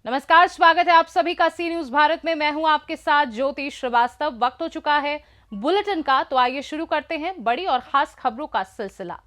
नमस्कार, स्वागत है आप सभी का सी न्यूज भारत में। मैं हूं आपके साथ ज्योति श्रीवास्तव। वक्त हो चुका है बुलेटिन का, तो आइए शुरू करते हैं बड़ी और खास खबरों का सिलसिला।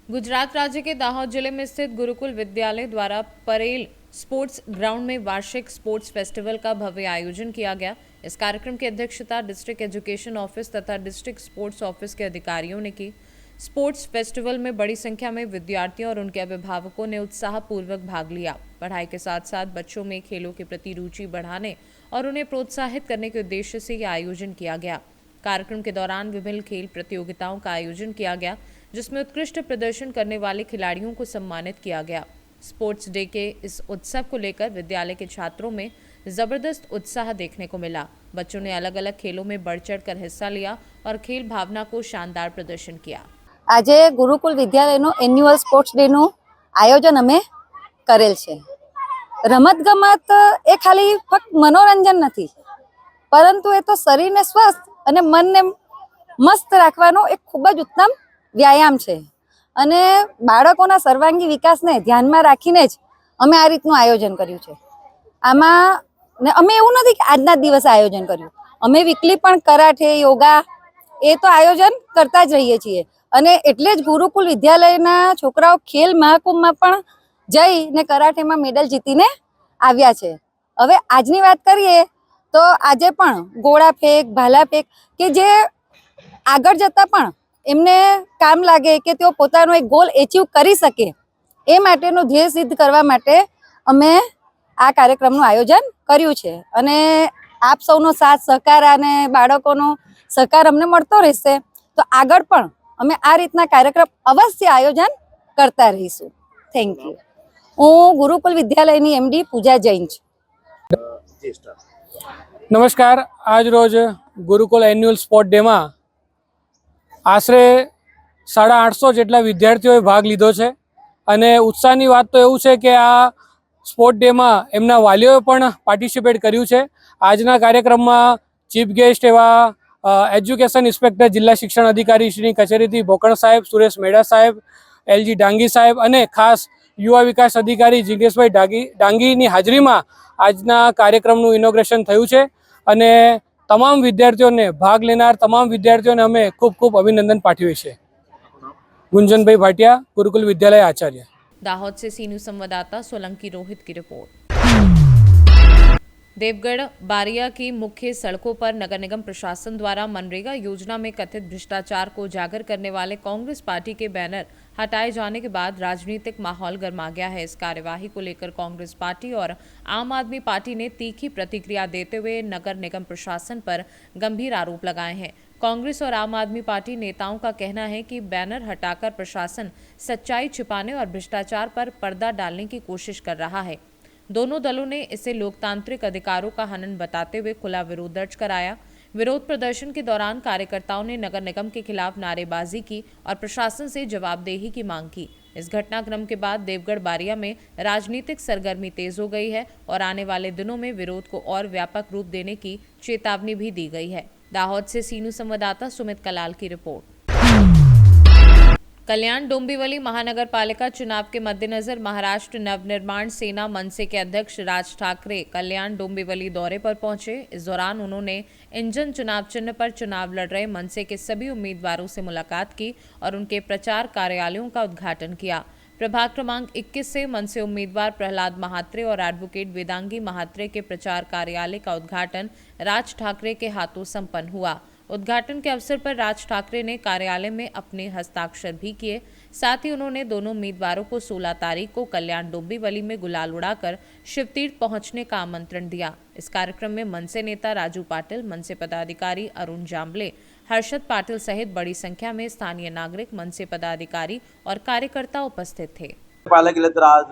गुजरात राज्य के दाहोद जिले में स्थित गुरुकुल विद्यालय द्वारा परेल स्पोर्ट्स ग्राउंड में वार्षिक स्पोर्ट्स फेस्टिवल का भव्य आयोजन किया गया। इस कार्यक्रम की अध्यक्षता डिस्ट्रिक्ट एजुकेशन ऑफिस तथा डिस्ट्रिक्ट स्पोर्ट्स ऑफिस के अधिकारियों ने की। स्पोर्ट्स फेस्टिवल में बड़ी संख्या में विद्यार्थियों और उनके अभिभावकों ने उत्साहपूर्वक भाग लिया। पढ़ाई के साथ साथ बच्चों में खेलों के प्रति रुचि बढ़ाने और उन्हें प्रोत्साहित करने के उद्देश्य से यह आयोजन किया गया। कार्यक्रम के दौरान विभिन्न खेल प्रतियोगिताओं का आयोजन किया गया, जिसमें उत्कृष्ट प्रदर्शन करने वाले खिलाड़ियों को सम्मानित किया गया। स्पोर्ट्स डे के इस उत्सव को लेकर विद्यालय के छात्रों में जबरदस्त उत्साह देखने को मिला। बच्चों ने अलग अलग खेलों में बढ़ चढ़ कर हिस्सा लिया और खेल भावना को शानदार प्रदर्शन किया। આજે ગુરુકુલ વિદ્યાલયનો એન્યુઅલ સ્પોર્ટ્સ ડેનું આયોજન અમે કરેલ છે। રમતગમત એ ખાલી ફક્ત મનોરંજન નથી, પરંતુ એ તો શરીરને સ્વસ્થ અને મનને મસ્ત રાખવાનો એક ખૂબ જ ઉત્તમ વ્યાયામ છે અને બાળકોના સર્વાંગી વિકાસને ધ્યાનમાં રાખીને જ અમે આ રીતનું આયોજન કર્યું છે। આમાં ને અમે એવું નથી કે આજના દિવસે આયોજન કર્યું, અમે વીકલી પણ કરાટે, યોગા એ તો આયોજન કરતા જ રહીએ છીએ અને એટલે જ ગુરુકુલ વિદ્યાલયના છોકરાઓ ખેલ મહાકુંભમાં પણ જઈને કરાટેમાં મેડલ જીતીને આવ્યા છે। હવે આજની વાત કરીએ તો આજે પણ ગોળા ફેંક, ભાલા ફેંક કે જે આગળ જતા પણ એમને કામ લાગે કે તેઓ પોતાનો એક ગોલ એચીવ કરી શકે, એ માટેનું ધ્યેય સિદ્ધ કરવા માટે અમે આ કાર્યક્રમનું આયોજન કર્યું છે અને આપ સૌનો સાથ સહકાર અને બાળકોનો સહકાર અમને મળતો રહેશે તો આગળ પણ અમે આ રીતના કાર્યક્રમ અવશ્ય આયોજન કરતા રહીશું। Thank you. હું ગુરુકુલ વિદ્યાલયની એમડી પૂજા જૈન છું। નમસ્કાર, આજ રોજ ગુરુકુલ એન્યુઅલ સ્પોર્ટ ડેમાં આશરે 850 જેટલા વિદ્યાર્થીઓએ ભાગ લીધો છે અને ઉત્સાહની વાત તો એવું છે કે આ સ્પોર્ટ ડેમાં એમના વાલીઓએ પણ પાર્ટિસિપેટ કર્યું છે। આજના કાર્યક્રમમાં ચીફ ગેસ્ટ એવા એજ્યુકેશન ઇન્સ્પેક્ટર જિલ્લા શિક્ષણ અધિકારી શ્રી કચેરીથી ભોકણ સાહેબ, સુરેશ મેડા સાહેબ, એલજી ડાંગી સાહેબ અને ખાસ યુવા વિકાસ અધિકારી જિગ્નેશભાઈ ડાંગીની હાજરીમાં આજના કાર્યક્રમનું ઇનોગ્રેશન થયું છે અને તમામ વિદ્યાર્થીઓને ભાગ લેનાર તમામ વિદ્યાર્થીઓને અમે ખૂબ ખૂબ અભિનંદન પાઠવીએ છીએ। ગુંજનભાઈ ભાટિયા, गुरुकुल विद्यालय आचार्य। दाहोद से सीनू संवाददाता सोलंकी रोहित की रिपोर्ट। देवगढ़ बारिया की मुख्य सड़कों पर नगर निगम प्रशासन द्वारा मनरेगा योजना में कथित भ्रष्टाचार को उजागर करने वाले कांग्रेस पार्टी के बैनर हटाए जाने के बाद राजनीतिक माहौल गर्मा गया है। इस कार्यवाही को लेकर कांग्रेस पार्टी और आम आदमी पार्टी ने तीखी प्रतिक्रिया देते हुए नगर निगम प्रशासन पर गंभीर आरोप लगाए हैं। कांग्रेस और आम आदमी पार्टी नेताओं का कहना है कि बैनर हटाकर प्रशासन सच्चाई छिपाने और भ्रष्टाचार पर पर्दा डालने की कोशिश कर रहा है। दोनों दलों ने इसे लोकतांत्रिक अधिकारों का हनन बताते हुए खुला विरोध दर्ज कराया। विरोध प्रदर्शन के दौरान कार्यकर्ताओं ने नगर निगम के खिलाफ नारेबाजी की और प्रशासन से जवाबदेही की मांग की। इस घटनाक्रम के बाद देवगढ़ बारिया में राजनीतिक सरगर्मी तेज हो गई है और आने वाले दिनों में विरोध को और व्यापक रूप देने की चेतावनी भी दी गई है। दाहोद से सीनू संवाददाता सुमित कलाल की रिपोर्ट। कल्याण डोंबिवली महानगर पालिका चुनाव के मद्देनजर महाराष्ट्र नवनिर्माण सेना मनसे के अध्यक्ष राज ठाकरे कल्याण डोंबिवली दौरे पर पहुंचे। इस दौरान उन्होंने इंजन चुनाव चिन्ह पर चुनाव लड़ रहे मनसे के सभी उम्मीदवारों से मुलाकात की और उनके प्रचार कार्यालयों का उद्घाटन किया। प्रभाग क्रमांक 21 से मनसे उम्मीदवार प्रहलाद महात्रे और एडवोकेट वेदांगी महात्रे के प्रचार कार्यालय का उद्घाटन राज ठाकरे के हाथों संपन्न हुआ। उद्घाटन के अवसर पर राज ठाकरे ने कार्यालय में अपने हस्ताक्षर भी किए। साथ ही उन्होंने दोनों उम्मीदवारों को 16 तारीख को कल्याण डोंबिवली में गुलाल उड़ाकर शिवतीर्थ पहुंचने का आमंत्रण दिया। इस कार्यक्रम में मनसे नेता राजू पाटिल, मनसे पदाधिकारी अरुण जांबले, हर्षद पाटिल सहित बड़ी संख्या में स्थानीय नागरिक, मनसे पदाधिकारी और कार्यकर्ता उपस्थित थे। पाहायला गेलं तर आज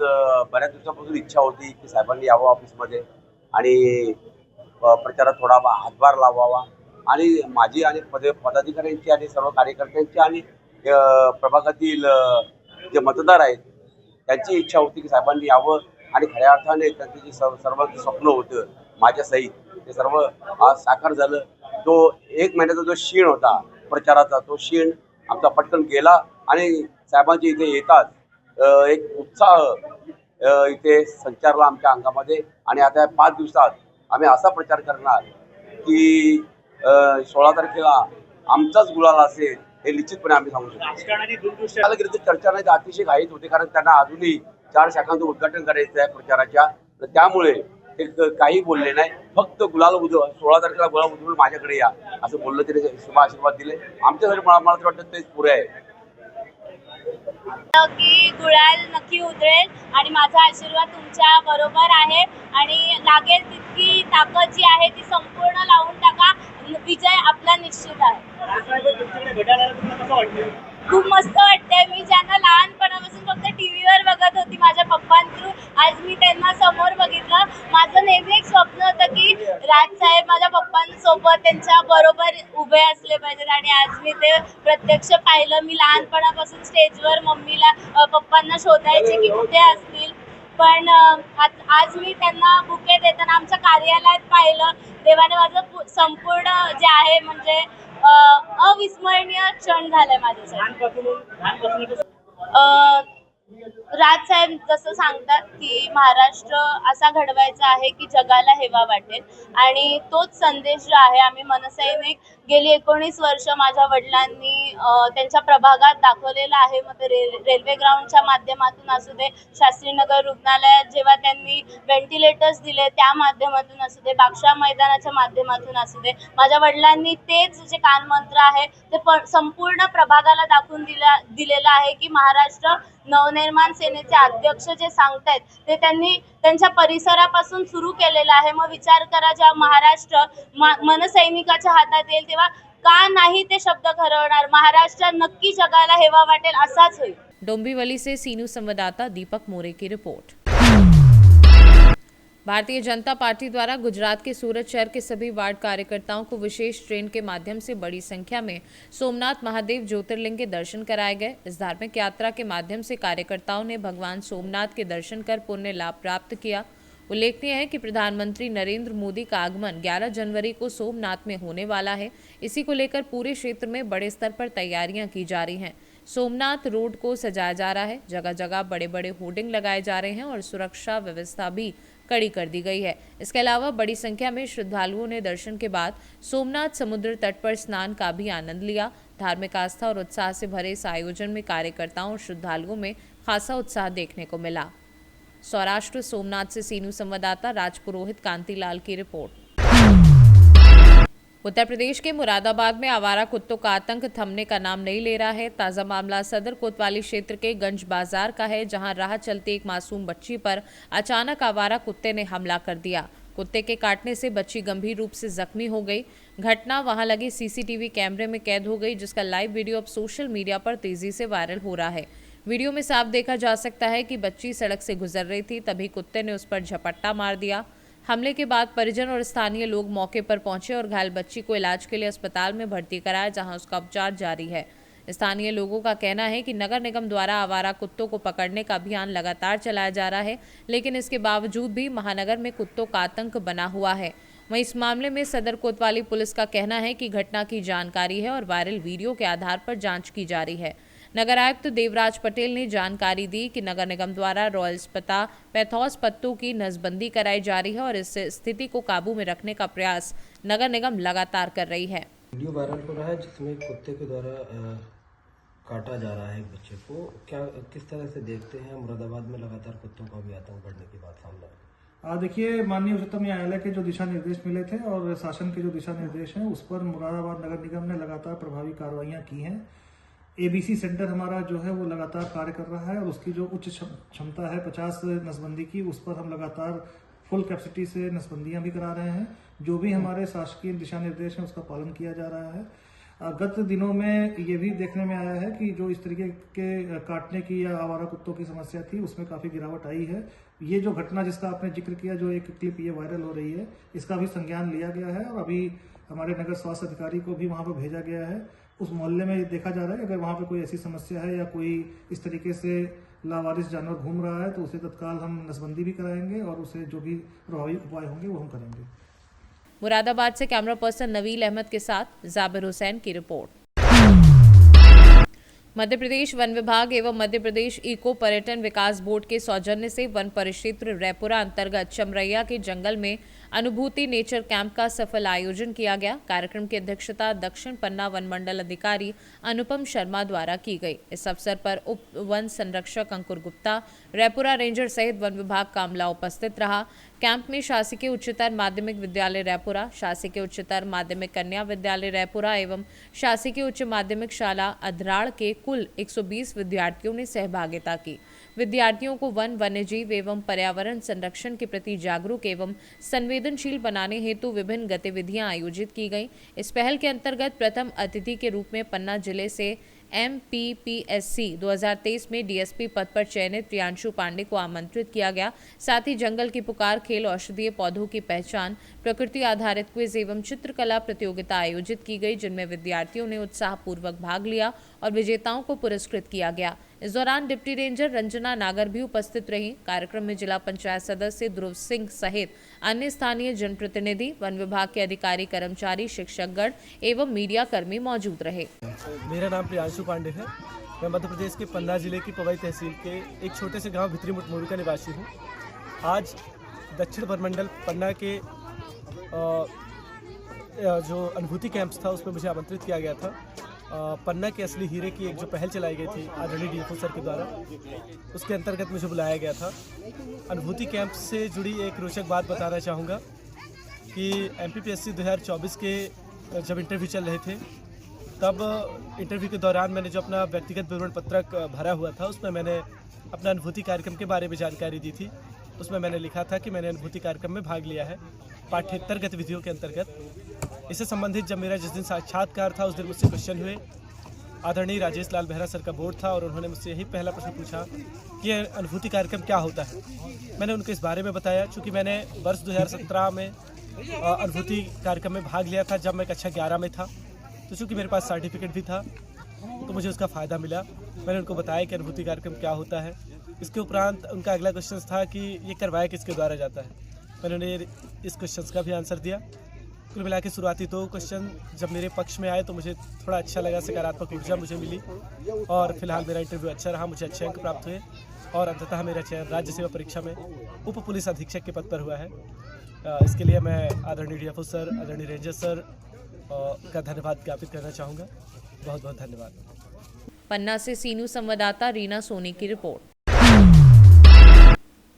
बऱ्याच दिवसापासून इच्छा होती की साहेबांनी यावं ऑफिसमध्ये आणि प्रचारात थोडा हातभार लावावा आणि माझी आणि पदाधिकाऱ्यांची आणि सर्व कार्यकर्त्यांची आणि प्रभागातील जे मतदार आहेत त्यांची इच्छा होती की साहेबांनी यावं आणि खऱ्या अर्थाने त्यांचं जे सर्वांचं स्वप्न होतं माझ्यासहित ते सर्व आज साकार झालं। तो एक महिन्याचा जो शीण होता प्रचाराचा तो शीण आमचा पटकन गेला आणि साहेबांच्या इथे येतात एक उत्साह इथे संचारला आमच्या अंगामध्ये. आणि आता 5 दिवसात आम्ही असा प्रचार करणार की 16 तारखेला आमचाच गुलाल असेल हे निश्चितपणे आम्ही सांगू शकतो. चर्चा नाही, अतिशय घाईत होते, कारण त्यांना अजूनही 4 शाखांचं उद्घाटन करायचं आहे प्रचाराच्या. तर त्यामुळे ते काही बोलले नाही, फक्त गुलाल 16 तारखेला गुलाल उधळून माझ्याकडे या असं बोललं. त्याने शुभ आशीर्वाद दिले. आमच्यासाठी मला तर वाटतं तेच पुरे आहे की गुलाल नक्की उधळेल आणि माझा आशीर्वाद तुमच्या बरोबर आहे आणि लागेल तितकी ताकद जी आहे ती संपूर्ण लावून टाका. विजय आपला निश्चित आहे. खूप मस्त वाटतंय. मी ज्यांना लहानपणापासून फक्त टीव्हीवर बघत होती माझ्या पप्पांथ्रू, आज मी त्यांना समोर बघितलं. माझं नेहमी एक स्वप्न होतं की राजसाहेब माझ्या पप्पांसोबत त्यांच्या बरोबर उभे असले पाहिजेत आणि आज मी ते प्रत्यक्ष पाहिलं. मी लहानपणापासून स्टेजवर मम्मीला पप्पांना शोधायचे की कुठे असतील, पण आज मी त्यांना बुके देताना आमच्या कार्यालयात पाहिलं. देवाने माझं संपूर्ण जे आहे म्हणजे अविस्मरणीय क्षण झालाय माझ्यासाठी. राजसाहेब जसं सांगतात की महाराष्ट्र असा घडवायचा आहे की जगाला हेवा वाटेल आणि तोच संदेश जो आहे आम्ही मनसैनिक गेली 19 वर्ष माझ्या वडिलांनी त्यांच्या प्रभागात दाखवलेला आहे. मग ते रेल्वे ग्राउंडच्या माध्यमातून असू दे, शास्त्रीनगर रुग्णालयात जेव्हा त्यांनी व्हेंटिलेटर्स दिले त्या माध्यमातून असू दे, बागशा मैदानाच्या माध्यमातून असू दे, माझ्या वडिलांनी तेच जे कानमंत्र आहे ते संपूर्ण प्रभागाला दाखवून दिलेलं आहे की महाराष्ट्र नवनिर्माण सेनेचे अध्यक्ष जे सांगतायत ते त्यांनी त्यांच्या परिसरापासून सुरू केलेलं आहे. मग विचार करा, जेव्हा महाराष्ट्र मनसैनिकाच्या हातात येईल तेव्हा का नाही ते शब्द खरवणार. महाराष्ट्र नक्की जगाला हेवा वाटेल असाच होईल. डोंबिवली से सी न्यूज संवाददाता दीपक मोरे की रिपोर्ट। भारतीय जनता पार्टी द्वारा गुजरात के सूरत शहर के सभी वार्ड कार्यकर्ताओं को विशेष ट्रेन के माध्यम से बड़ी संख्या में सोमनाथ महादेव ज्योतिर्लिंग के दर्शन कराए गए। इस धार्मिक यात्रा के माध्यम से कार्यकर्ताओं ने भगवान सोमनाथ के दर्शन कर पुण्य लाभ प्राप्त किया। उल्लेखनीय है कि प्रधानमंत्री नरेंद्र मोदी का आगमन 11 जनवरी को सोमनाथ में होने वाला है। इसी को लेकर पूरे क्षेत्र में बड़े स्तर पर तैयारियां की जा रही हैं। सोमनाथ रोड को सजाया जा रहा है, जगह जगह बड़े बड़े होर्डिंग लगाए जा रहे हैं और सुरक्षा व्यवस्था भी कड़ी कर दी गई है। इसके अलावा बड़ी संख्या में श्रद्धालुओं ने दर्शन के बाद सोमनाथ समुद्र तट पर स्नान का भी आनंद लिया। धार्मिक आस्था और उत्साह से भरे इस आयोजन में कार्यकर्ताओं और श्रद्धालुओं में खासा उत्साह देखने को मिला। सौराष्ट्र सोमनाथ से सी न्यूज संवाददाता राजपुरोहित कांतिलाल की रिपोर्ट। उत्तर प्रदेश के मुरादाबाद में आवारा कुत्तों का आतंक थमने का नाम नहीं ले रहा है। ताज़ा मामला सदर कोतवाली क्षेत्र के गंज बाजार का है, जहां राह चलती एक मासूम बच्ची पर अचानक आवारा कुत्ते ने हमला कर दिया। कुत्ते के काटने से बच्ची गंभीर रूप से जख्मी हो गई। घटना वहां लगे सीसीटीवी कैमरे में कैद हो गई, जिसका लाइव वीडियो अब सोशल मीडिया पर तेजी से वायरल हो रहा है। वीडियो में साफ देखा जा सकता है कि बच्ची सड़क से गुजर रही थी, तभी कुत्ते ने उस पर झपट्टा मार दिया। हमले के बाद परिजन और स्थानीय लोग मौके पर पहुंचे और घायल बच्ची को इलाज के लिए अस्पताल में भर्ती कराया, जहां उसका उपचार जारी है। स्थानीय लोगों का कहना है कि नगर निगम द्वारा आवारा कुत्तों को पकड़ने का अभियान लगातार चलाया जा रहा है, लेकिन इसके बावजूद भी महानगर में कुत्तों का आतंक बना हुआ है। वहीं इस मामले में सदर कोतवाली पुलिस का कहना है कि घटना की जानकारी है और वायरल वीडियो के आधार पर जांच की जा रही है। नगर आयुक्त देवराज पटेल ने जानकारी दी कि नगर निगम द्वारा रॉयल्स पता पैथौस पत्तों की नसबंदी कराई जा रही है और इस स्थिति को काबू में रखने का प्रयास नगर निगम लगातार कर रही है। वीडियो वायरल हो रहा है जिसमें कुत्ते के द्वारा काटा जा रहा है एक बच्चे को। क्या किस तरह से देखते हैं, मुरादाबाद में लगातार कुत्तों का भी आतंक बढ़ने की बात सामने आई? देखिए, माननीय उच्चतम न्यायालय के जो दिशा निर्देश मिले थे और शासन के जो दिशा निर्देश हैं उस पर मुरादाबाद नगर निगम ने लगातार प्रभावी कार्रवाइयां की हैं। एबीसी सेंटर हमारा जो है वो लगातार कार्य कर रहा है और उसकी जो उच्च क्षमता है 50 नसबंदी की, उस पर हम लगातार फुल कैपेसिटी से नसबंदियां भी करा रहे हैं। जो भी हमारे शासकीय दिशा निर्देश हैं उसका पालन किया जा रहा है। गत दिनों में ये भी देखने में आया है कि जो इस तरीके के काटने की या आवारा कुत्तों की समस्या थी उसमें काफ़ी गिरावट आई है। ये जो घटना जिसका आपने जिक्र किया, जो एक क्लिप ये वायरल हो रही है, इसका भी संज्ञान लिया गया है और अभी हमारे नगर स्वास्थ्य अधिकारी को भी वहाँ पर भेजा गया है। उस मोहल्ले में ये देखा जा रहा है कि अगर वहाँ पे कोई ऐसी समस्या है या कोई इस तरीके से लावारिस जानवर घूम रहा है तो उसे तत्काल हम नसबंदी भी कराएंगे और उसे जो भी प्रभावी उपाय होंगे वो हम करेंगे। मुरादाबाद से कैमरा पर्सन नवील अहमद के साथ जाबिर हुसैन की रिपोर्ट। मध्य प्रदेश वन विभाग एवं मध्य प्रदेश इको पर्यटन विकास बोर्ड के सौजन्य से वन परिक्षेत्र रैपुरा अंतर्गत चमरैया के जंगल में अनुभूति नेचर कैंप का सफल आयोजन किया गया। कार्यक्रम की अध्यक्षता दक्षिण पन्ना वन मंडल अधिकारी अनुपम शर्मा द्वारा की गई। इस अवसर पर उप वन संरक्षक अंकुर गुप्ता, रैपुरा रेंजर सहित वन विभाग का अमला उपस्थित रहा। कैंप में शासकीय उच्चतर माध्यमिक विद्यालय रैपुरा, शासकीय उच्चतर माध्यमिक कन्या विद्यालय रैपुरा एवं शासकीय उच्च माध्यमिक शाला अधराड़ के कुल 120 विद्यार्थियों ने सहभागिता की। विद्यार्थियों को वन, वन्यजीव एवं पर्यावरण संरक्षण के प्रति जागरूक एवं संवेदनशील बनाने हेतु विभिन्न गतिविधियां आयोजित की गईं। इस पहल के अंतर्गत प्रथम अतिथि के रूप में पन्ना जिले से MPPSC 2023 में DSP पद पर चयनित प्रियांशु पांडे को आमंत्रित किया गया। साथ ही जंगल की पुकार, खेल, औषधीय पौधों की पहचान, प्रकृति आधारित क्विज एवं चित्रकला प्रतियोगिता आयोजित की गई, जिनमें विद्यार्थियों ने उत्साहपूर्वक भाग लिया और विजेताओं को पुरस्कृत किया गया। इस दौरान डिप्टी रेंजर रंजना नागर भी उपस्थित रही। कार्यक्रम में जिला पंचायत सदस्य ध्रुव सिंह सहित अन्य स्थानीय जनप्रतिनिधि, वन विभाग के अधिकारी, कर्मचारी, शिक्षकगण एवं मीडिया कर्मी मौजूद रहे। मेरा नाम प्रियांशु पांडे है। मैं मध्य प्रदेश के पन्ना जिले की पवई तहसील के एक छोटे से गांव भित्री मुटमोरी का निवासी हूं। आज दक्षिण वनमंडल पन्ना के जो अनुभूति कैंप्स था उसमें मुझे आमंत्रित किया गया था। पन्ना के असली हीरे की एक जो पहल चलाई गई थी आदरणीय DFO सर के द्वारा, उसके अंतर्गत मुझे बुलाया गया था। अनुभूति कैंप से जुड़ी एक रोचक बात बताना चाहूँगा कि MPPSC 2024 के जब इंटरव्यू चल रहे थे तब इंटरव्यू के दौरान मैंने जो अपना व्यक्तिगत विवरण पत्रक भरा हुआ था उसमें मैंने अपना अनुभूति कार्यक्रम के बारे में जानकारी दी थी। उसमें मैंने लिखा था कि मैंने अनुभूति कार्यक्रम में भाग लिया है पाठ्येतर गतिविधियों के अंतर्गत। इससे संबंधित जब मेरा जिस दिन साक्षात्कार था उस दिन मुझसे क्वेश्चन हुए। आदरणीय राजेश लाल बेहरा सर का बोर्ड था और उन्होंने मुझसे यही पहला प्रश्न पूछा कि अनुभूति कार्यक्रम क्या होता है। मैंने उनको इस बारे में बताया। चूँकि मैंने वर्ष 2017 में अनुभूति कार्यक्रम में भाग लिया था जब मैं कक्षा 11 में था, तो चूँकि मेरे पास सर्टिफिकेट भी था तो मुझे उसका फ़ायदा मिला। मैंने उनको बताया कि अनुभूति कार्यक्रम क्या होता है। इसके उपरांत उनका अगला क्वेश्चन था कि ये करवाया किसके द्वारा जाता है। मैंने उन्हें इस क्वेश्चन का भी आंसर दिया। कुल मिला के शुरुआती 2 क्वेश्चन जब मेरे पक्ष में आए तो मुझे थोड़ा अच्छा लगा, सकारात्मक ऊर्जा मुझे मिली और फिलहाल मेरा इंटरव्यू अच्छा रहा, मुझे अच्छे अंक प्राप्त हुए और अंततः मेरा चयन राज्य सेवा परीक्षा में उप पुलिस अधीक्षक के पद पर हुआ है। इसके लिए मैं आदरणीय DFO सर, आदरणीय रेंजर सर का धन्यवाद ज्ञापित करना चाहूँगा। बहुत बहुत धन्यवाद। पन्ना से सीनू संवाददाता रीना सोनी की रिपोर्ट।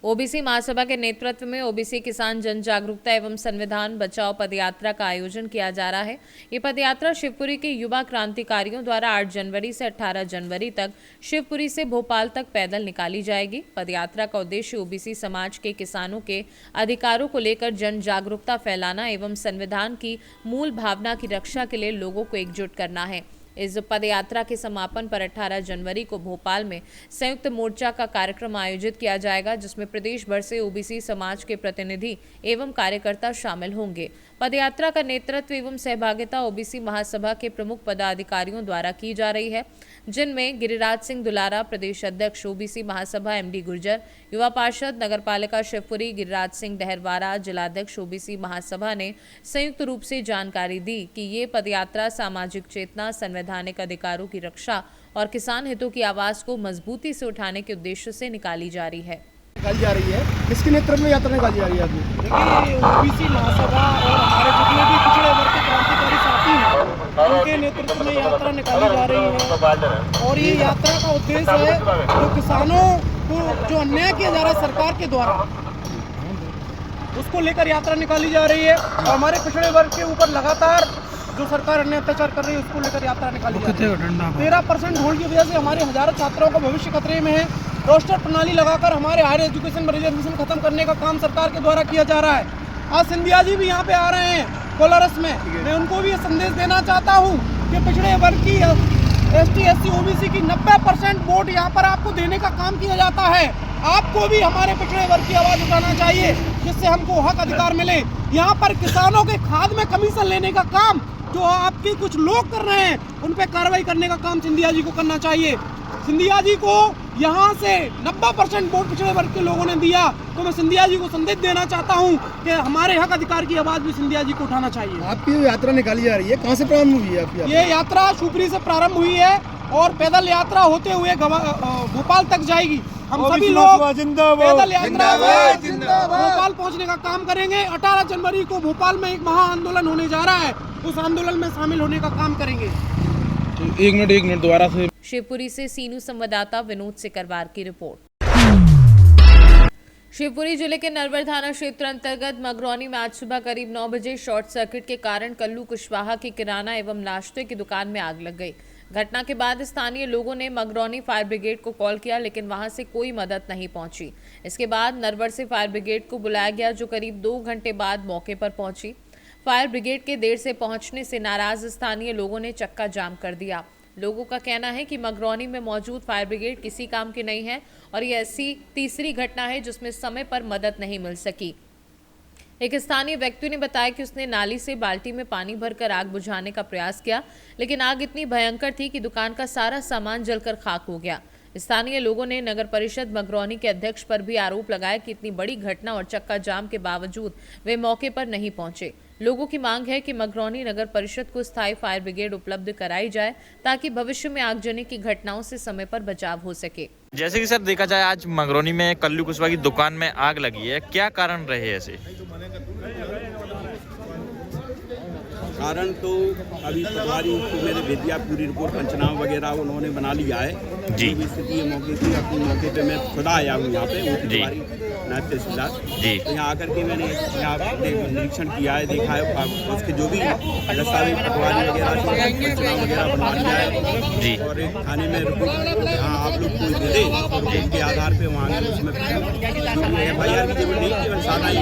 ओबीसी महासभा के नेतृत्व में ओबीसी किसान जन जागरूकता एवं संविधान बचाओ पदयात्रा का आयोजन किया जा रहा है। ये पदयात्रा शिवपुरी के युवा क्रांतिकारियों द्वारा 8 जनवरी से 18 जनवरी तक शिवपुरी से भोपाल तक पैदल निकाली जाएगी। पदयात्रा का उद्देश्य ओबीसी समाज के किसानों के अधिकारों को लेकर जन जागरूकता फैलाना एवं संविधान की मूल भावना की रक्षा के लिए लोगों को एकजुट करना है। इस पदयात्रा के समापन पर 18 जनवरी को भोपाल में संयुक्त मोर्चा का कार्यक्रम आयोजित किया जाएगा, जिसमें प्रदेश भर से ओबीसी समाज के प्रतिनिधि एवं कार्यकर्ता शामिल होंगे। पदयात्रा का नेतृत्व एवं सहभागिता ओबीसी महासभा के प्रमुख पदाधिकारियों द्वारा की जा रही है, जिनमें गिरिराज सिंह दुलारा प्रदेश अध्यक्ष ओबीसी महासभा MD गुर्जर, युवा पार्षद नगरपालिका शिवपुरी गिरिराज सिंह डहरवारा जिलाध्यक्ष ओबीसी महासभा ने संयुक्त रूप से जानकारी दी कि ये पदयात्रा सामाजिक चेतना, संवैधानिक अधिकारों की रक्षा और किसान हितों की आवाज को मजबूती से उठाने के उद्देश्य से निकाली जा रही है। निकाली जा रही है। किसके नेतृत्व में यात्रा निकाली जा रही है? देखिए, ओबीसी महासभा और हमारे जितने भी पिछड़े वर्ग के क्रांतिकारी साथी हैं उनके नेतृत्व में यात्रा निकाली जा रही है और ये यात्रा का उद्देश्य है जो किसानों को जो अन्याय किया जा रहा है सरकार के द्वारा, उसको लेकर यात्रा निकाली जा रही है। और हमारे पिछड़े वर्ग के ऊपर लगातार जो सरकार अन्य अत्याचार कर रही है उसको लेकर यात्रा निकाली जा रही है। 13% ढोल की वजह से हमारे हजारों छात्रों का भविष्य खतरे में है। रोस्टर प्रणाली लगाकर हमारे हायर एजुकेशन में रिजर्वेशन खत्म करने का काम सरकार के द्वारा किया जा रहा है। आज सिंधिया जी भी यहाँ पे आ रहे हैं कोलारस में। मैं उनको भी ये संदेश देना चाहता हूँ कि पिछड़े वर्ग की ST SC OBC की 90% वोट यहाँ पर आपको देने का काम किया जाता है। आपको भी हमारे पिछड़े वर्ग की आवाज़ उठाना चाहिए जिससे हमको हक अधिकार मिले। यहाँ पर किसानों के खाद में कमीशन लेने का काम जो आपके कुछ लोग कर रहे हैं उन पर कार्रवाई करने का काम सिंधिया जी को करना चाहिए। सिंधिया जी को यहाँ से 90% वोट पिछड़े वर्ग के लोगों ने दिया, तो मैं सिंधिया जी को संदेश देना चाहता हूँ कि हमारे हक अधिकार की आवाज़ भी सिंधिया जी को उठाना चाहिए। आपकी यात्रा निकाली जा रही है, कहाँ से प्रारंभ हुई है आपकी? ये यात्रा शिवपुरी से प्रारंभ हुई है और पैदल यात्रा होते हुए भोपाल तक जाएगी। हम सभी लोग पैदल यात्रा में भोपाल पहुंचने का काम करेंगे। 18 जनवरी को भोपाल में एक महा आंदोलन होने जा रहा है, उस आंदोलन में शामिल होने का काम करेंगे। एक मिनट दोबारा से। शिवपुरी से सीनू संवाददाता विनोद सिकरवार की रिपोर्ट। शिवपुरी जिले के नरवर थाना क्षेत्र अंतर्गत मगरौनी में आज सुबह करीब 9 बजे शॉर्ट सर्किट के कारण कल्लू कुशवाहा की किराना एवं नाश्ते की दुकान में आग लग गई। घटना के बाद स्थानीय लोगों ने मगरौनी फायर ब्रिगेड को कॉल किया, लेकिन वहां से कोई मदद नहीं पहुंची। इसके बाद नरवर से फायर ब्रिगेड को बुलाया गया, जो करीब 2 घंटे बाद मौके पर पहुंची। फायर ब्रिगेड के देर से पहुंचने से नाराज स्थानीय लोगों ने चक्का जाम कर दिया। लोगों का कहना है कि मगरौनी में मौजूद फायर ब्रिगेड किसी काम की नहीं है और ये ऐसी तीसरी घटना है जिसमें समय पर मदद नहीं मिल सकी। एक स्थानीय व्यक्ति ने बताया कि उसने नाली से बाल्टी में पानी भरकर आग बुझाने का प्रयास किया, लेकिन आग इतनी भयंकर थी कि दुकान का सारा सामान जलकर खाक हो गया। स्थानीय लोगों ने नगर परिषद मगरौनी के अध्यक्ष पर भी आरोप लगाया कि इतनी बड़ी घटना और चक्का जाम के बावजूद वे मौके पर नहीं पहुंचे। लोगों की मांग है कि मगरौनी नगर परिषद को स्थायी फायर ब्रिगेड उपलब्ध कराई जाए ताकि भविष्य में आगजनी की घटनाओं से समय पर बचाव हो सके। जैसे कि सर देखा जाए, आज मगरौनी में कल्लू कुशवाहा की दुकान में आग लगी है, क्या कारण रहे ऐसे? कारण तो अभी पटवारी को मैंने भेज दिया, पूरी रिपोर्ट पंचनामा वगैरह उन्होंने बना लिया है जी। स्थिति है मौके की, अपनी मौके पे मैं खुद आया हूँ यहाँ पे नायब तहसीलदार जी। तो यहाँ आकर के मैंने यहाँ निरीक्षण किया है, देखा है उसके जो भी दस्तावेज पटवारी वगैरह पंचनामा वगैरह बना लिया है जी। और एक थाने में रिपोर्ट यहाँ आप लोग को दे दें, उसके आधार पर वहाँ उसमें FIR की जरूरत नहीं, केवल सादा ही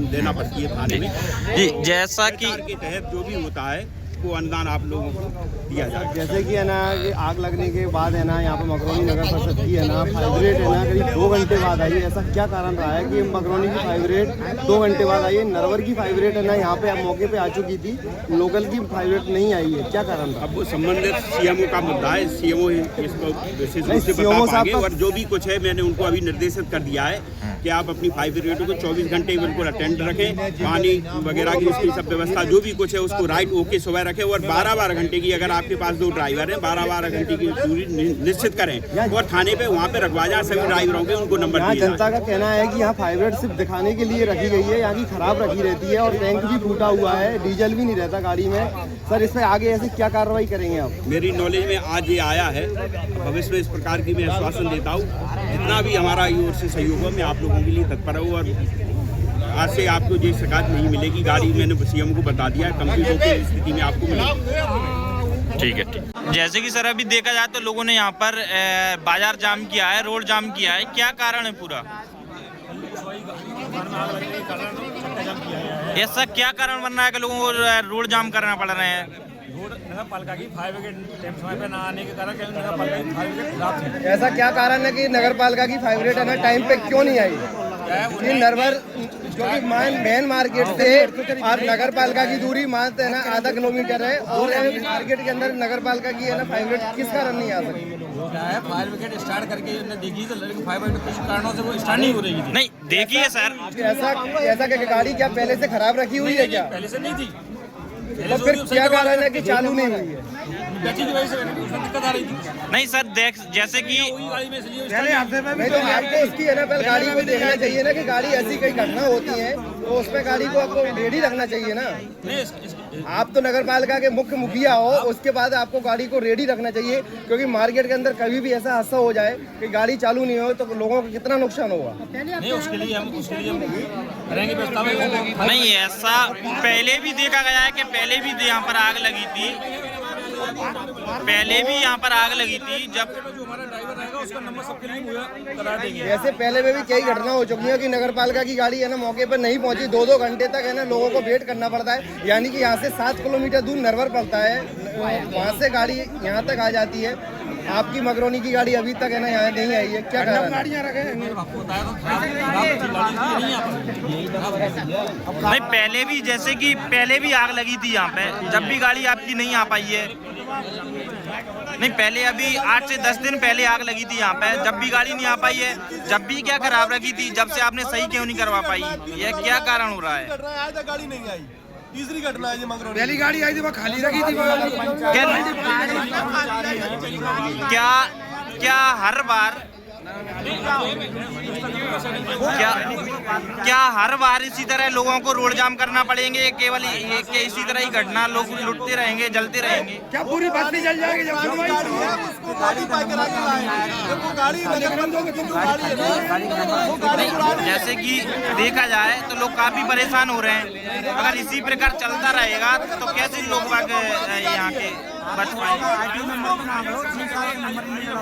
देना पड़ती है थाने में जी। जैसा कि जो भी होता है वो अनुदान आप लोगों को दिया जाए। जैसे कि है ना कि आग लगने के बाद है ना यहाँ पे मगरौनी नगर परिषद की है ना फायर ब्रिगेड है ना करीब 2 घंटे बाद आई है। ऐसा क्या कारण रहा है कि मगरौनी की फायर ब्रिगेड 2 घंटे बाद आई है? नरवर की फायर ब्रिगेड है ना यहाँ पे मौके पे आ चुकी थी, लोकल की फायर ब्रिगेड नहीं आई है, क्या कारण रहा? अब वो संबंधित CMO का मुद्दा है, CMO इसको विशेष रूप से बता पाएंगे। और जो भी कुछ है मैंने उनको अभी निर्देशित कर दिया है कि आप अपनी फायर ब्रिगेड को 24 घंटे बिल्कुल अटेंड रखें, पानी वगैरह की उसकी सब व्यवस्था जो भी कुछ है उसको राइट ओके सुबह रखें। और 12-12 घंटे की, अगर आपके पास 2 ड्राइवर हैं, 12-12 घंटे की दूरी निश्चित करें और थाने पे वहाँ पे रखवा जाए सभी ड्राइवरों के, उनको नंबर दिए। जनता का कहना है कि यहाँ फायर ब्रिगेड सिर्फ दिखाने के लिए रखी गई है, यहाँ की खराब रखी रहती है और टैंक भी टूटा हुआ है, डीजल भी नहीं रहता गाड़ी में। सर इसमें आगे ऐसे क्या कार्रवाई करेंगे आप? मेरी नॉलेज में आज ये आया है, भविष्य में इस प्रकार की मैं आश्वासन देता हूँ, जितना भी हमारा ओर से सहयोग हो मैं आप लोगों के लिए तत्पर हूँ। और आज से आपको ये शिकायत नहीं मिलेगी, गाड़ी मैंने CM को बता दिया है, कंप्लीट होकर स्थिति में आपको मिलेगी। ठीक है, ठीक। जैसे कि सर अभी देखा जाए तो लोगों ने यहाँ पर बाजार जाम किया है, रोड जाम किया है, क्या कारण है पूरा? ऐसा क्या कारण बन रहा है कि लोगों को रोड जाम करना पड़ रहे हैं? नगर पालिका की फायर ब्रिगेड समय पे ना आने के कारण नगर पालिका की फायर ब्रिगेड खराब थी। ऐसा क्या कारण है कि नगर पालिका की फायर ब्रिगेड है ना टाइम पे क्यों नहीं आई? कि नरवर जो कि मेन मार्केट से और नगर पालिका की दूरी मानते है ना आधा किलोमीटर है, और मार्केट के अंदर नगर पालिका की है ना फायर ब्रिगेड किस कारण नहीं आ सकती? क्या है, फायर ब्रिगेड स्टार्ट करके देखी तो फायर ब्रिगेड कुछ कारणों से वो स्टार्ट नहीं हो रही थी। नहीं देखिए सर, ऐसा क्या गाड़ी क्या पहले से खराब रखी हुई है क्या? पहले से नहीं थी, तो फिर क्या कारण है कि चालू नहीं हुई है? की वजह से दिक्कत आ रही थी। नहीं सर, देख जैसे कि नहीं तो आपको उसकी है ना पहले गाड़ी को देखना चाहिए ना कि गाड़ी ऐसी कई घटना होती है तो उसमें गाड़ी को आपको रेडी रखना चाहिए ना। आप तो नगर पालिका के मुख्य मुखिया हो, उसके बाद आपको गाड़ी को रेडी रखना चाहिए, क्योंकि मार्केट के अंदर कभी भी ऐसा हादसा हो जाए कि गाड़ी चालू नहीं हो तो लोगों को कितना नुकसान होगा। नहीं उसके लिए हम करेंगे प्रस्ताव। नहीं ऐसा पहले भी देखा गया है कि पहले भी यहाँ पर आग लगी थी, पहले भी यहाँ पर आग लगी थी जब जो हमारा ड्राइवर रहेगा उसका नंबर सबके लिए करा देंगे। ऐसे पहले में भी कई घटना हो चुकी है कि नगर पालिका की गाड़ी है ना मौके पर नहीं पहुंची, 2-2 घंटे तक है ना लोगों को वेट करना पड़ता है। यानी कि यहाँ से 7 किलोमीटर दूर नरवर पड़ता है, वहाँ से गाड़ी यहाँ तक आ जाती है। आपकी मगरौनी की गाड़ी अभी तक है ना यहाँ नहीं आई है, क्या कारण? नहीं पहले भी जैसे कि पहले भी आग लगी थी यहाँ पे, जब भी गाड़ी आपकी नहीं आ पाई है। नहीं पहले अभी 8 से 10 दिन पहले आग लगी थी यहाँ पे, जब भी गाड़ी नहीं आ पाई है। जब भी क्या खराब रखी थी, जब से आपने सही क्यों नहीं करवा पाई, यह क्या कारण हो रहा है? गाड़ी नहीं आई तीसरी घटना है जी मंगरौली। पहली गाड़ी आई थी वो खाली रखी थी। क्या हर बार क्या हर बार इसी तरह लोगों को रोड जाम करना पड़ेंगे? केवल इसी तरह ही घटना, लोग लुटते रहेंगे, जलते रहेंगे? क्या पूरी बस्ती जल जाएगी? जब गाड़ी है उसको मॉडिफाई करा के लाए। वो गाड़ी नगर बंदों की तुम गाड़ी है ना, वो गाड़ी पुरानी। जैसे कि देखा जाए तो लोग काफी परेशान हो रहे हैं। अगर इसी प्रकार चलता रहेगा तो कैसे लोग बाग यहाँ के बच पाएंगे?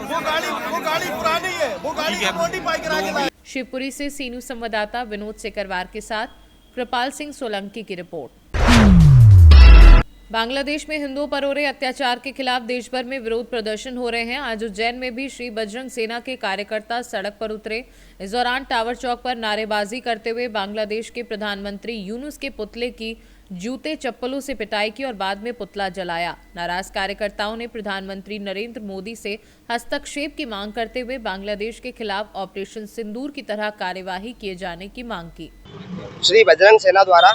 वो गाड़ी पुरानी है, वो गाड़ी मॉडिफाई करा के लाए। शिवपुरी से सीनू संवाददाता विनोद सेकरवार के साथ कृपाल सिंह सोलंकी की रिपोर्ट। बांग्लादेश में हिंदुओं पर हो रहे अत्याचार के खिलाफ देश भर में विरोध प्रदर्शन हो रहे हैं। आज उज्जैन में भी श्री बजरंग सेना के कार्यकर्ता सड़क पर उतरे। इस दौरान टावर चौक पर नारेबाजी करते हुए बांग्लादेश के प्रधानमंत्री यूनुस के पुतले की जूते चप्पलों से पिटाई की और बाद में पुतला जलाया। नाराज कार्यकर्ताओं ने प्रधानमंत्री नरेंद्र मोदी से हस्तक्षेप की मांग करते हुए बांग्लादेश के खिलाफ ऑपरेशन सिंदूर की तरह कार्यवाही किए जाने की मांग की। श्री बजरंग सेना द्वारा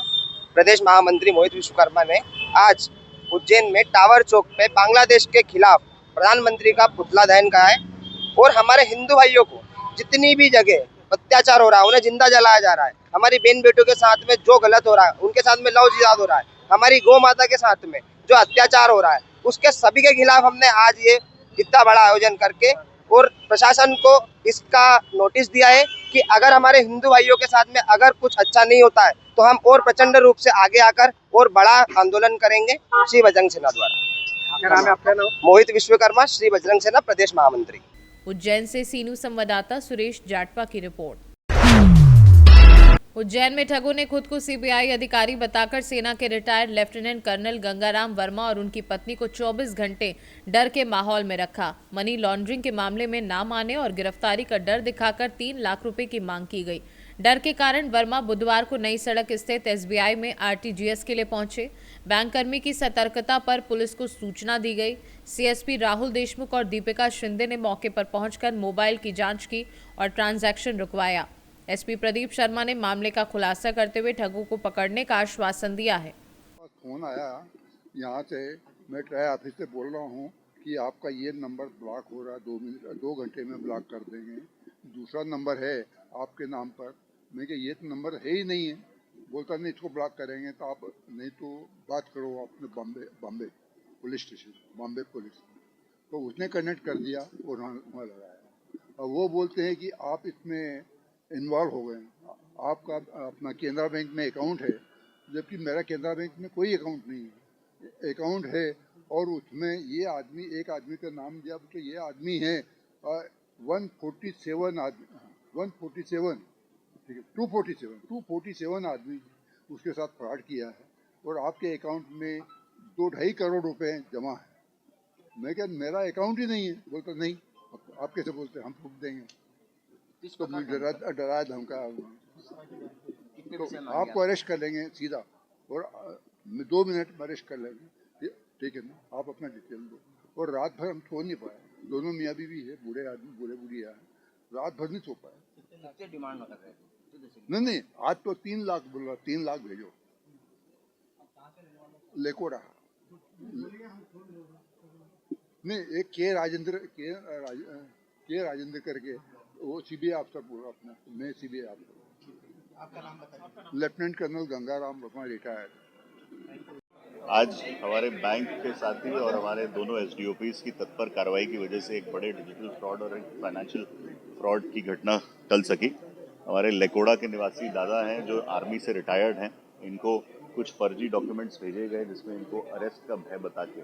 प्रदेश महामंत्री मोहित विश्वकर्मा ने आज उज्जैन में टावर चौक पे बांग्लादेश के खिलाफ प्रधानमंत्री का पुतला दहन किया है और हमारे हिंदू भाइयों को जितनी भी जगह अत्याचार हो रहा है उन्हें जिंदा जलाया जा रहा है। हमारी बहन बेटों के साथ में जो गलत हो रहा है, उनके साथ में लव जिहाद हो रहा है, हमारी गौ माता के साथ में जो अत्याचार हो रहा है, उसके सभी के खिलाफ हमने आज ये इतना बड़ा आयोजन करके और प्रशासन को इसका नोटिस दिया है कि अगर हमारे हिंदू भाइयों के साथ में अगर कुछ अच्छा नहीं होता है तो हम और प्रचंड रूप से आगे आकर और बड़ा आंदोलन करेंगे। श्री बजरंग सेना द्वारा। क्या नाम है आपका? नाम मोहित विश्वकर्मा, श्री बजरंग सेना प्रदेश महामंत्री। उज्जैन से सीनू संवाददाता सुरेश जाटवा की रिपोर्ट। उज्जैन में ठगों ने खुद को सीबीआई अधिकारी बताकर सेना के retired lieutenant colonel Gangaram Verma और उनकी पत्नी को 24 घंटे डर के माहौल में रखा। मनी लॉन्ड्रिंग के मामले में नाम आने और गिरफ्तारी का डर दिखाकर 3 लाख रुपए की मांग की गई। डर के कारण वर्मा बुधवार को नई सड़क स्थित एसबीआई में आरटीजीएस के लिए पहुंचे। बैंककर्मी की सतर्कता पर पुलिस को सूचना दी गई। सीएसपी राहुल देशमुख और दीपिका शिंदे ने मौके पर पहुंचकर मोबाइल की जांच की और ट्रांजैक्शन रुकवाया। एसपी प्रदीप शर्मा ने मामले का खुलासा करते हुए ठगों को पकड़ने का आश्वासन दिया है। फोन आया यहाँ से, मैं ट्राई ऑफिस से बोल रहा हूँ कि आपका ये नंबर ब्लॉक हो रहा है, 2 घंटे में ब्लॉक कर देंगे। दूसरा नंबर है आपके नाम पर। मैं क्या ये तो नंबर है ही नहीं है। बोलता नहीं इसको ब्लॉक करेंगे तो आप नहीं तो बात करो अपने Bombay police station, Bombay police. तो उसने कनेक्ट कर दिया और वहाँ लगाया। और वो बोलते हैं कि आप इसमें इन्वॉल्व हो गए, आपका अपना केनरा बैंक में अकाउंट है, जबकि मेरा केनरा बैंक में कोई अकाउंट नहीं है। अकाउंट है और उसमें ये आदमी, एक आदमी का नाम दिया तो ये आदमी है 147 आदमी, 147 ठीक है 247 आदमी उसके साथ फ्रॉड किया है और आपके अकाउंट में 2-2.5 करोड़ रुपए जमा है। मैं क्या मेरा अकाउंट ही नहीं है। बोलता नहीं, आप कैसे बोलते, हम फूक देंगे। तो डराया धमकाया, तो आपको अरेस्ट कर लेंगे सीधा और 2 मिनट में अरेस्ट कर लेंगे, ठीक है ना। आप अपना डिटेल दो। और रात भर हम सो नहीं पाए, दोनों मियाँ बीवी है, बूढ़े आदमी, बूढ़े बुढ़िया है, रात भर नहीं सो पाए। डिमांड नहीं, आज तो 3 लाख बोल रहा, 3 लाख भेजो। लेकोड़ा नहीं, एक के राजेंद्र करके वो सीबीआई अफसर बोला अपना, मैं सीबीआई अफसर। आपका नाम बताइए। Lieutenant colonel Gangaram Verma, retired. आज हमारे बैंक के साथी और हमारे दोनों एसडीओपीज की तत्पर कार्रवाई की वजह से एक बड़े डिजिटल फ्रॉड और एक फाइनेंशियल फ्रॉड की घटना टल सकी। हमारे लेकोड़ा के निवासी दादा हैं जो आर्मी से रिटायर्ड हैं, इनको कुछ फर्जी डॉक्यूमेंट्स भेजे गए जिसमें इनको अरेस्ट का भय बता के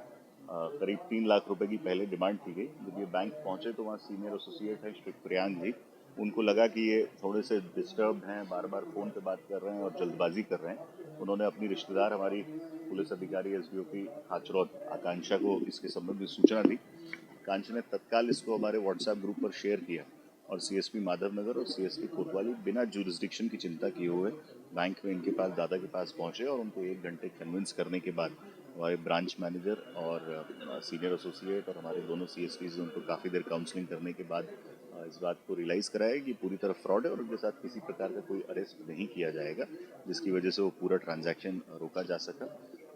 करीब 3 लाख रुपए की पहले डिमांड की गई। जब ये बैंक पहुंचे तो वहाँ सीनियर एसोसिएट हैं श्री प्रियांक जी, उनको लगा कि ये थोड़े से डिस्टर्ब हैं, बार बार फ़ोन पे बात कर रहे हैं और जल्दबाजी कर रहे हैं। उन्होंने अपनी रिश्तेदार हमारी पुलिस अधिकारी एसडीओपी हाचरौद आकांक्षा को इसके संबंध में सूचना दी। आकांक्षा ने तत्काल इसको हमारे व्हाट्सएप ग्रुप पर शेयर किया और सीएसपी माधवनगर और सीएसपी कोतवाली बिना जुरिस्डिक्शन की चिंता किए हुए बैंक में इनके पास, दादा के पास पहुंचे और उनको 1 घंटे कन्विंस करने के बाद हमारे ब्रांच मैनेजर और सीनियर एसोसिएट और हमारे दोनों CSPs उनको काफ़ी देर काउंसलिंग करने के बाद इस बात को रियलाइज़ कराया कि पूरी तरह फ्रॉड है और उनके साथ किसी प्रकार का कोई अरेस्ट नहीं किया जाएगा, जिसकी वजह से वो पूरा ट्रांजैक्शन रोका जा सका।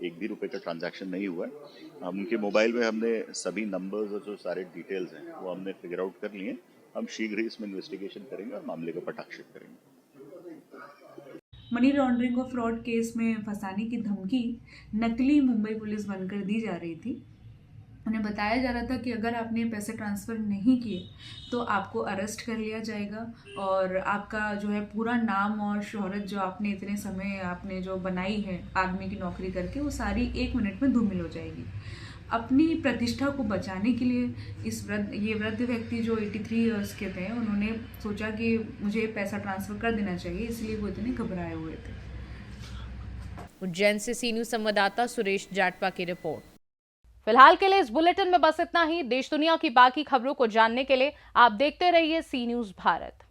1 भी रुपये का ट्रांजैक्शन नहीं हुआ है। उनके मोबाइल में हमने सभी नंबर्स और जो सारे डिटेल्स हैं वो हमने फिगर आउट कर लिए। हम शीघ्र ही इसमें इन्वेस्टिगेशन करेंगे और मामले का पटाक्षेप करेंगे। मनी लॉन्ड्रिंग और फ्रॉड केस में फंसाने की धमकी नकली मुंबई पुलिस बनकर दी जा रही थी। उन्हें बताया जा रहा था कि अगर आपने पैसे ट्रांसफ़र नहीं किए तो आपको अरेस्ट कर लिया जाएगा और आपका जो है पूरा नाम और शोहरत जो आपने इतने समय आपने जो बनाई है आर्मी की नौकरी करके, वो सारी 1 मिनट में धूमिल हो जाएगी। अपनी प्रतिष्ठा को बचाने के लिए ये वृद्ध व्यक्ति जो 83 ईयर्स के थे, उन्होंने सोचा कि मुझे पैसा ट्रांसफ़र कर देना चाहिए, इसलिए वो इतने घबराए हुए थे। उज्जैन से सी न्यूज़ संवाददाता सुरेश जाटपा की रिपोर्ट। फिलहाल के लिए इस बुलेटिन में बस इतना ही। देश दुनिया की बाकी खबरों को जानने के लिए आप देखते रहिए सी न्यूज़ भारत।